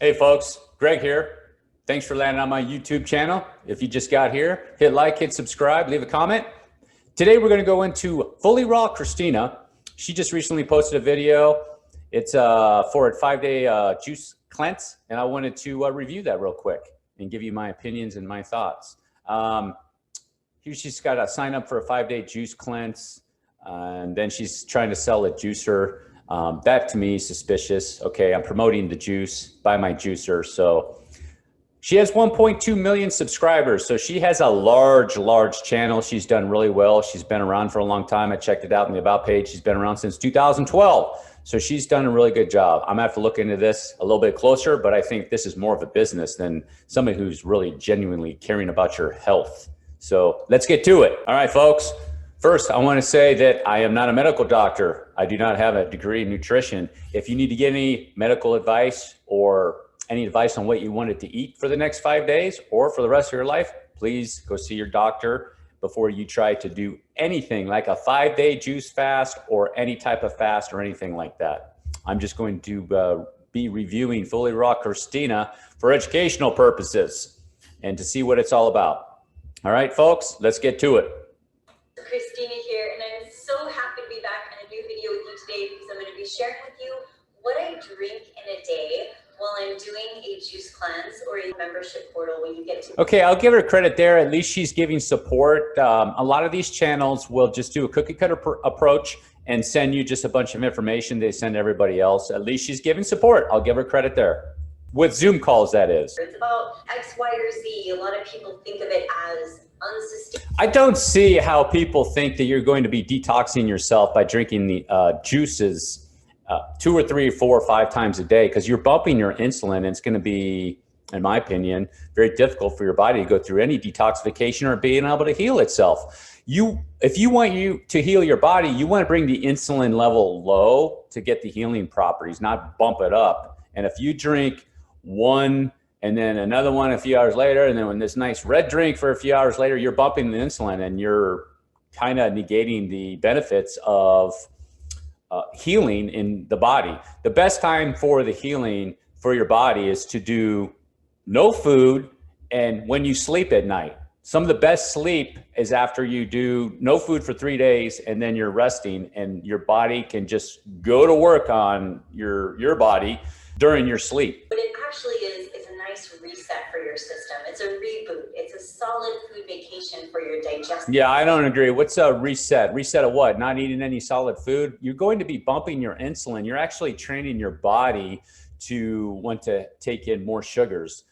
Hey folks, Greg here. Thanks for landing on my YouTube channel. If you just got here, hit like, hit subscribe, leave a comment. Today we're gonna go into Fully Raw Kristina. She just recently posted a video. It's for a 5-day juice cleanse, and I wanted to review that real quick and give you my opinions and my thoughts. Here she's got to sign up for a 5-day juice cleanse, and then she's trying to sell a juicer. That to me is suspicious. Okay, I'm promoting the juice by my juicer. So she has 1.2 million subscribers. So she has a large channel. She's done really well. She's been around for a long time. I checked it out in the About page. She's been around since 2012. So she's done a really good job. I'm gonna have to look into this a little bit closer, but I think this is more of a business than somebody who's really genuinely caring about your health. So let's get to it. All right, folks. First, I want to say that I am not a medical doctor. I do not have a degree in nutrition. If you need to get any medical advice or any advice on what you wanted to eat for the next 5 days or for the rest of your life, please go see your doctor before you try to do anything like a 5-day juice fast or any type of fast or anything like that. I'm just going to be reviewing Fully Raw Kristina for educational purposes and to see what it's all about. All right, folks, let's get to it. Kristina here, and I'm so happy to be back on a new video with you today because I'm going to be sharing with you what I drink in a day while I'm doing a juice cleanse or a membership portal when you get to. Okay, I'll give her credit there. At least she's giving support. A lot of these channels will just do a cookie cutter approach and send you just a bunch of information they send everybody else. At least she's giving support. I'll give her credit there. With Zoom calls, that is. It's about X, Y, or Z. A lot of people think of it as unsustainable. I don't see how people think that you're going to be detoxing yourself by drinking the juices 2 or 3 or 4 or 5 times a day, because you're bumping your insulin, and it's going to be, in my opinion, very difficult for your body to go through any detoxification or being able to heal itself. If you want to heal your body, you want to bring the insulin level low to get the healing properties, not bump it up. And if you drink one and then another one a few hours later, and then when this nice red drink for a few hours later, you're bumping the insulin and you're kind of negating the benefits of healing in the body. The best time for the healing for your body is to do no food and when you sleep at night. Some of the best sleep is after you do no food for 3 days and then you're resting, and your body can just go to work on your body during your sleep. But it actually is a nice reset for your system. It's a reboot. It's a solid food vacation for your digestive. Yeah, I don't agree. What's a reset? Reset of what? Not eating any solid food? You're going to be bumping your insulin. You're actually training your body to want to take in more sugars.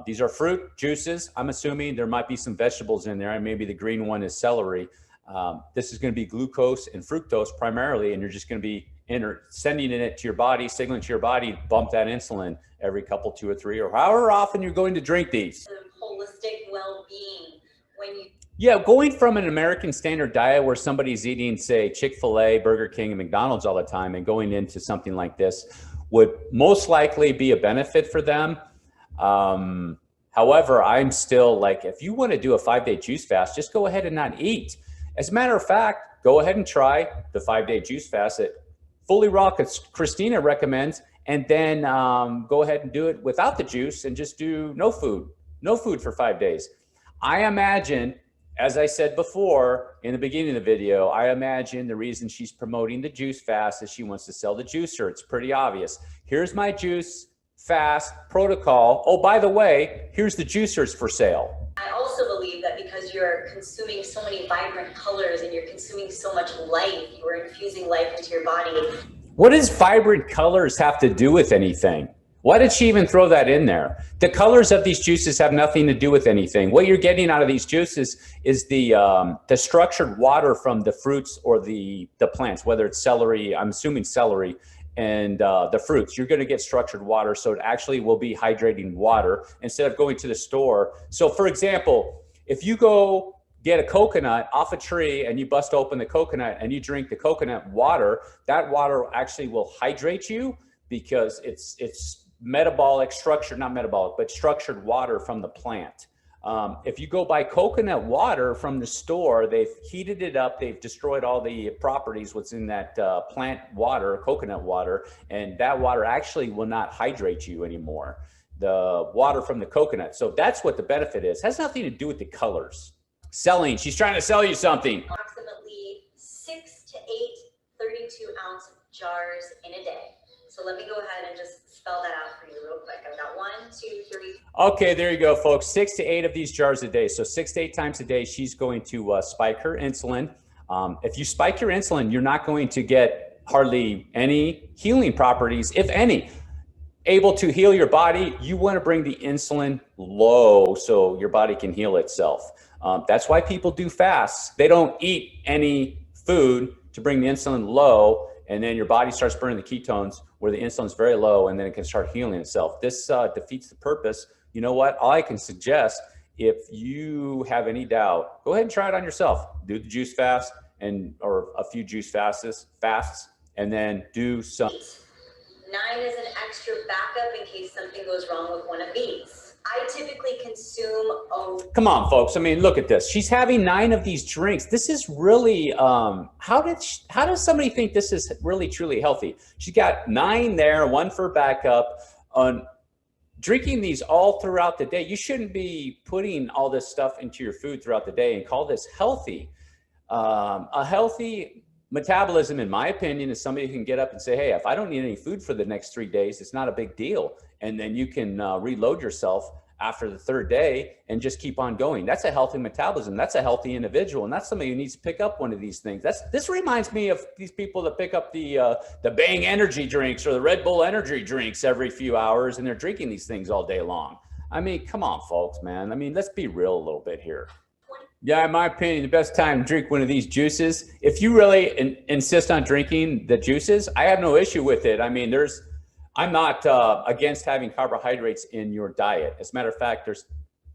These are fruit juices. I'm assuming there might be some vegetables in there, and maybe the green one is celery. This is going to be glucose and fructose primarily, and you're just going to be sending it to your body, signaling to your body, bump that insulin every couple, 2 or 3, or however often you're going to drink these. Holistic well-being when you. Yeah, going from an American standard diet where somebody's eating, say, Chick-fil-A, Burger King, and McDonald's all the time, and going into something like this would most likely be a benefit for them. However, I'm still like, if you want to do a 5-day juice fast, just go ahead and not eat. As a matter of fact, go ahead and try the 5-day juice fast that Fully Raw Kristina recommends, and then go ahead and do it without the juice and just do no food for 5 days. I imagine, as I said before in the beginning of the video, I imagine the reason she's promoting the juice fast is she wants to sell the juicer. It's pretty obvious. Here's my juice fast protocol. Oh, by the way, here's the juicers for sale. I also believe that because you're consuming so many vibrant colors and you're consuming so much life, you are infusing life into your body. What does vibrant colors have to do with anything? Why did she even throw that in there? The colors of these juices have nothing to do with anything. What you're getting out of these juices is the structured water from the fruits or the plants, whether it's celery, I'm assuming celery, and the fruits. You're going to get structured water, so it actually will be hydrating water instead of going to the store. So for example, if you go get a coconut off a tree and you bust open the coconut and you drink the coconut water, that water actually will hydrate you because it's metabolic structure, not metabolic, but structured water from the plant. If you go buy coconut water from the store, they've heated it up, they've destroyed all the properties what's in that plant water, coconut water, and that water actually will not hydrate you anymore. the water from the coconut. So that's what the benefit is. It has nothing to do with the colors. Selling, she's trying to sell you something. Approximately 6 to 8 32-ounce jars in a day. So let me go ahead and just spell that out for you real quick. I've got 1, 2, 3. Okay, there you go, folks. 6 to 8 of these jars a day. So 6 to 8 times a day, she's going to spike her insulin. If you spike your insulin, you're not going to get hardly any healing properties, if any. Able to heal your body, you want to bring the insulin low so your body can heal itself. That's why people do fasts. They don't eat any food to bring the insulin low, and then your body starts burning the ketones where the insulin's very low, and then it can start healing itself. This defeats the purpose. You know what? All I can suggest, if you have any doubt, go ahead and try it on yourself. Do the juice fast or a few juice fasts, and then do some. 9 is an extra backup in case something goes wrong with one of these. I typically consume Come on, folks. I mean, look at this. She's having 9 of these drinks. This is really, how does somebody think this is really, truly healthy? She's got 9 there, 1 for backup. Drinking these all throughout the day. You shouldn't be putting all this stuff into your food throughout the day and call this healthy. A healthy metabolism, in my opinion, is somebody who can get up and say, hey, if I don't need any food for the next 3 days, it's not a big deal. And then you can reload yourself after the 3rd day and just keep on going. That's a healthy metabolism. That's a healthy individual. And that's somebody who needs to pick up one of these things. This reminds me of these people that pick up the Bang energy drinks or the Red Bull energy drinks every few hours, and they're drinking these things all day long. I mean, come on, folks, man. I mean, let's be real a little bit here. Yeah, in my opinion, the best time to drink one of these juices, if you really insist on drinking the juices, I have no issue with it. I mean, I'm not against having carbohydrates in your diet. As a matter of fact, there's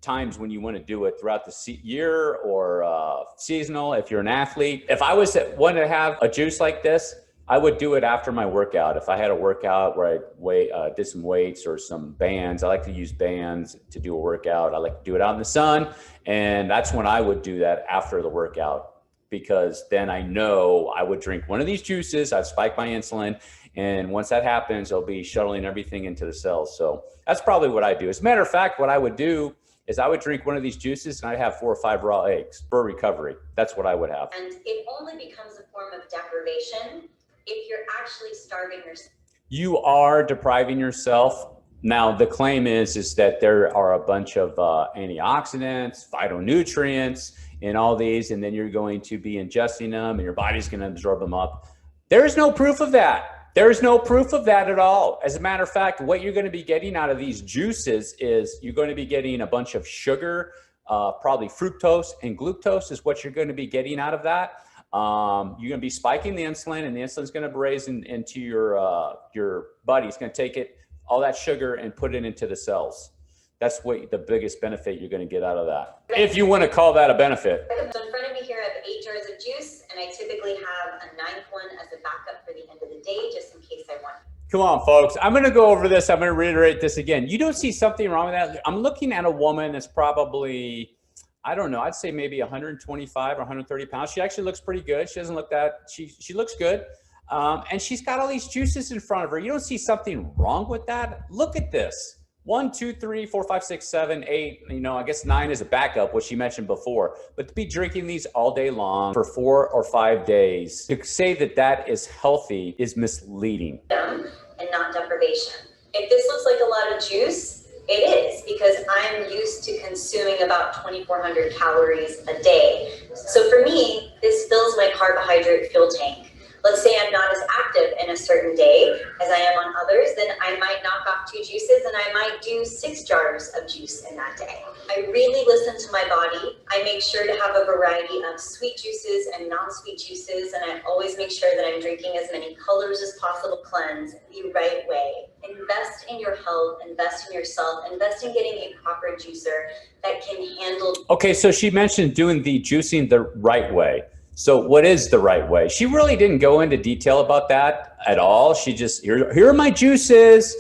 times when you want to do it throughout the year or seasonal if you're an athlete. If I was wanting to have a juice like this, I would do it after my workout. If I had a workout where I did some weights or some bands, I like to use bands to do a workout. I like to do it out in the sun. And that's when I would do that after the workout, because then I know I would drink one of these juices. I'd spike my insulin. And once that happens, I'll be shuttling everything into the cells. So that's probably what I do. As a matter of fact, what I would do is I would drink one of these juices and I'd have 4 or 5 raw eggs for recovery. That's what I would have. And it only becomes a form of deprivation if you're actually starving yourself. You are depriving yourself. Now, the claim is that there are a bunch of antioxidants, phytonutrients in all these, and then you're going to be ingesting them and your body's going to absorb them up. There is no proof of that. There is no proof of that at all. As a matter of fact, what you're going to be getting out of these juices is you're going to be getting a bunch of sugar, probably fructose and glucose is what you're going to be getting out of that. You're going to be spiking the insulin, and the insulin's going to raise into your body. It's going to take all that sugar and put it into the cells. That's what the biggest benefit you're going to get out of that, if you want to call that a benefit. So in front of me here, I have 8 jars of juice, and I typically have a 9th one as a backup for the end of the day, just in case I want. Come on, folks. I'm going to go over this. I'm going to reiterate this again. You don't see something wrong with that. I'm looking at a woman that's probably, I don't know, I'd say maybe 125 or 130 pounds. She actually looks pretty good. She doesn't look that, she looks good. And she's got all these juices in front of her. You don't see something wrong with that? Look at this. 1, 2, 3, 4, 5, 6, 7, 8, I guess 9 is a backup, which she mentioned before. But to be drinking these all day long for 4 or 5 days, to say that that is healthy is misleading. And not deprivation. If this looks like a lot of juice, it is, because I'm used to consuming about 2,400 calories a day. So for me, this fills my carbohydrate fuel tank. Let's say I'm not as active in a certain day as I am on others, then I might knock off 2 juices and I might do 6 jars of juice in that day. I really listen to my body. I make sure to have a variety of sweet juices and non-sweet juices, and I always make sure that I'm drinking as many colors as possible. Cleanse the right way. Invest in your health, invest in yourself, invest in getting a proper juicer that can handle. Okay, so she mentioned doing the juicing the right way. So what is the right way? She really didn't go into detail about that at all. She just, here are my juices.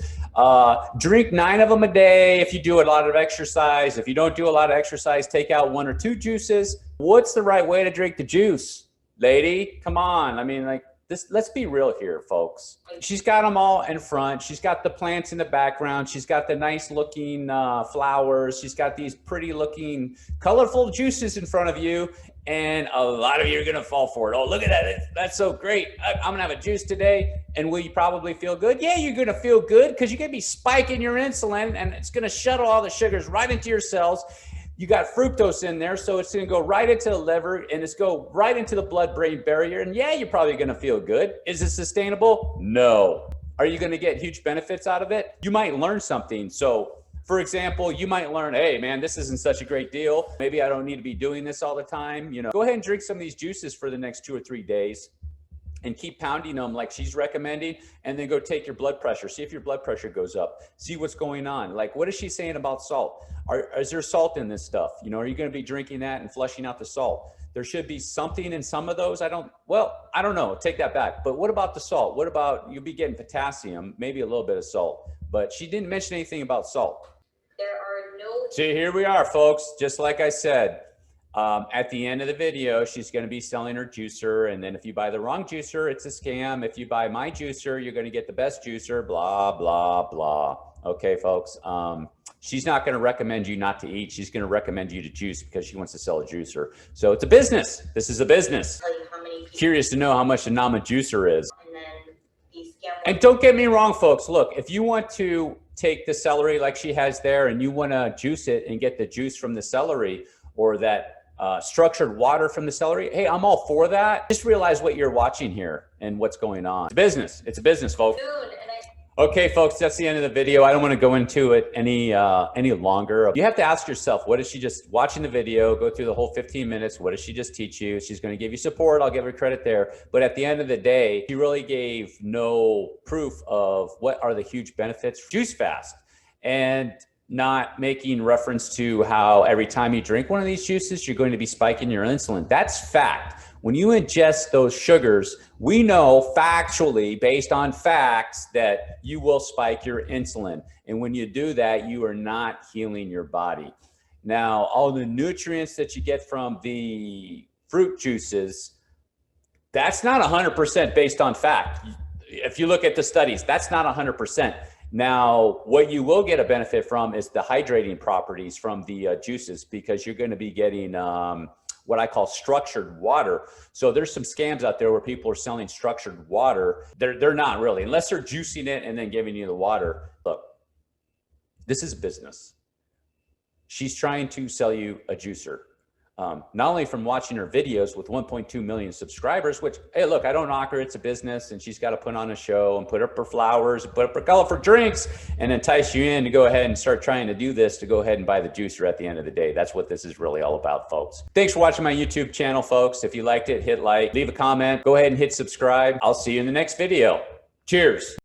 Drink 9 of them a day if you do a lot of exercise. If you don't do a lot of exercise, take out 1 or 2 juices. What's the right way to drink the juice, lady? Come on. I mean, like, let's be real here, folks. She's got them all in front. She's got the plants in the background. She's got the nice looking flowers. She's got these pretty looking colorful juices in front of you. And a lot of you are going to fall for it. Oh, look at that. That's so great. I'm going to have a juice today. And will you probably feel good? Yeah, you're going to feel good because you're going to be spiking your insulin and it's going to shuttle all the sugars right into your cells. You got fructose in there, so it's going to go right into the liver and it's go right into the blood-brain barrier. And yeah, you're probably going to feel good. Is it sustainable? No. Are you going to get huge benefits out of it? You might learn something. So, for example, you might learn, hey, man, this isn't such a great deal. Maybe I don't need to be doing this all the time. You know, go ahead and drink some of these juices for the next 2 or 3 days and keep pounding them like she's recommending, and then go take your blood pressure. See if your blood pressure goes up. See what's going on. Like, what is she saying about salt? Is there salt in this stuff? You know, are you going to be drinking that and flushing out the salt? There should be something in some of those. I don't know. Take that back. But what about the salt? What about you'll be getting potassium, maybe a little bit of salt, but she didn't mention anything about salt. There are no. See, here we are, folks. Just like I said, at the end of the video, she's going to be selling her juicer. And then if you buy the wrong juicer, it's a scam. If you buy my juicer, you're going to get the best juicer, blah, blah, blah. Okay, folks. She's not going to recommend you not to eat. She's going to recommend you to juice because she wants to sell a juicer. So it's a business. This is a business. Tell you how many people. Curious to know how much a Nama juicer is. And then these scam. And don't get me wrong, folks. Look, if you want to take the celery like she has there and you want to juice it and get the juice from the celery or that structured water from the celery, hey, I'm all for that. Just realize what you're watching here and what's going on. It's business. It's a business, folks. Okay, folks, that's the end of the video. I don't want to go into it any longer. You have to ask yourself, what is she just watching the video, go through the whole 15 minutes? What does she just teach you? She's going to give you support. I'll give her credit there. But at the end of the day, she really gave no proof of what are the huge benefits of juice fast, and not making reference to how every time you drink one of these juices, you're going to be spiking your insulin. That's fact. When you ingest those sugars, we know factually, based on facts, that you will spike your insulin. And when you do that, you are not healing your body. Now, all the nutrients that you get from the fruit juices, that's not 100% based on fact. If you look at the studies, that's not 100%. Now, what you will get a benefit from is the hydrating properties from the juices, because you're going to be getting what I call structured water. So there's some scams out there where people are selling structured water. They're not really, unless they're juicing it and then giving you the water. Look, this is business. She's trying to sell you a juicer. Not only from watching her videos with 1.2 million subscribers, which, hey, look, I don't knock her. It's a business, and she's got to put on a show and put up her flowers and put up her colorful drinks and entice you in to go ahead and start trying to do this, to go ahead and buy the juicer at the end of the day. That's what this is really all about, folks. Thanks for watching my YouTube channel, folks. If you liked it, hit like, leave a comment, go ahead and hit subscribe. I'll see you in the next video. Cheers.